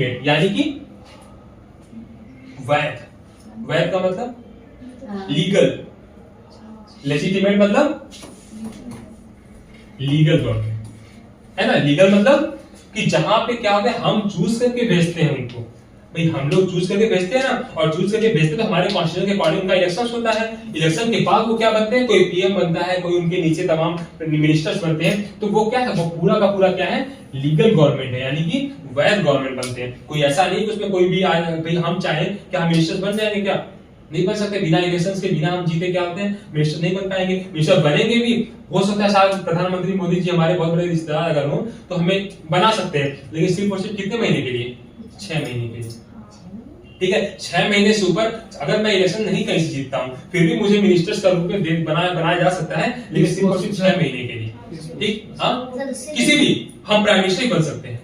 Legitimate यानी कि वैध, वैध का मतलब लीगल, लेजिटिमेट मतलब लीगल गवर्नमेंट, है ना। लीगल मतलब कि जहां पे क्या होता है, हम चूज करके भेजते हैं उनको, भाई हम लोग चूज करके भेजते हैं ना, और चूज करके भेजते तो हमारे कॉन्स्टिट्यूशन के अकॉर्डिंग उनका इलेक्शन होता है। इलेक्शन के बाद वो क्या बनते हैं, कोई पीएम बनता है, कोई उनके नीचे तमाम मिनिस्टर्स बनते हैं, तो वो क्या है, वो पूरा का पूरा क्या है, लीगल गवर्नमेंट है, यानी कि वैध गवर्नमेंट बनते हैं। कोई ऐसा नहीं कि उसमें कोई भी भाई हम चाहें क्या हम मिनिस्टर्स बन जाएंगे, क्या नहीं बन सकते। बिना इलेक्शंस के, बिना हम जीते क्या होते हैं, मिनिस्टर नहीं बन पाएंगे। मिनिस्टर बनेंगे भी, हो सकता है शायद प्रधानमंत्री मोदी जी हमारे बहुत बड़े रिश्तेदार अगर हो तो हमें बना सकते हैं, लेकिन सिर्फ और सिर्फ कितने महीने के लिए, 6 महीने के लिए, ठीक है। 6 महीने से ऊपर अगर मैं इलेक्शन नहीं कहीं से जीतता हूं, फिर भी मुझे मिनिस्टर्स का रूप में बनाया जा सकता है, लेकिन सिर्फ और सिर्फ 6 महीने के लिए, ठीक। हाँ, किसी भी हम प्राइम मिनिस्टर ही बन सकते हैं,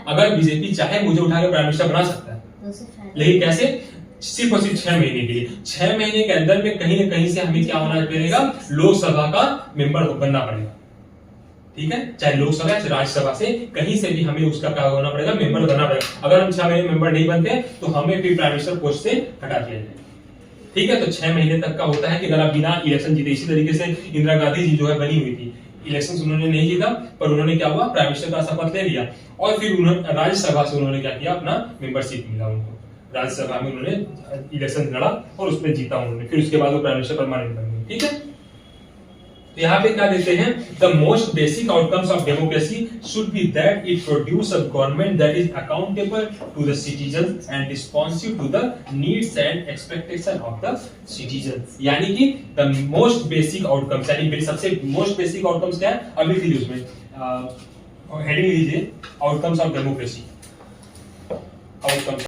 अगर बीजेपी चाहे मुझे उठा के प्राइम मिनिस्टर बना सकता है, लेकिन कैसे, सिर्फ और सिर्फ 6 महीने के लिए। 6 महीने के अंदर में कहीं ना कहीं से हमें क्या होना पड़ेगा, लोकसभा का मेंबर बनना पड़ेगा, ठीक है। चाहे लोकसभा चाहे राज्यसभा से कहीं से भी हमें उसका क्या होना पड़ेगा, मेंबर बनना पड़ेगा। अगर हम 6 महीने मेंबर नहीं बनते तो हमें फिर प्राइम मिनिस्टर पोस्ट से हटा दिया जाएगा, ठीक है। तो 6 महीने तक का होता है कि अगर आप बिना इलेक्शन जीते, इसी तरीके से इंदिरा गांधी जी जो है बनी हुई थी, इलेक्शन उन्होंने नहीं जीता, पर उन्होंने क्या हुआ, प्राइम मिनिस्टर का शपथ ले लिया, और फिर उन्होंने राज्यसभा से उन्होंने क्या किया, अपना मेंबरशिप मिला उनको, राज्यसभा में उन्होंने इलेक्शन लड़ा और उसमें जीता उन्होंने, फिर उसके बाद वो प्राइम मिनिस्टर परमानेंट बन गए, ठीक है। तो यहाँ पे क्या देते हैं, the most basic outcomes of democracy should be that it produce a government that is accountable to the citizens and responsive to the needs and expectation of the citizens. यानी कि द मोस्ट बेसिक आउटकम्स, यानी सबसे most basic outcomes क्या है, अभी लिखिए उसमें heading लीजिए, आउटकम्स ऑफ डेमोक्रेसी, आउटकम्स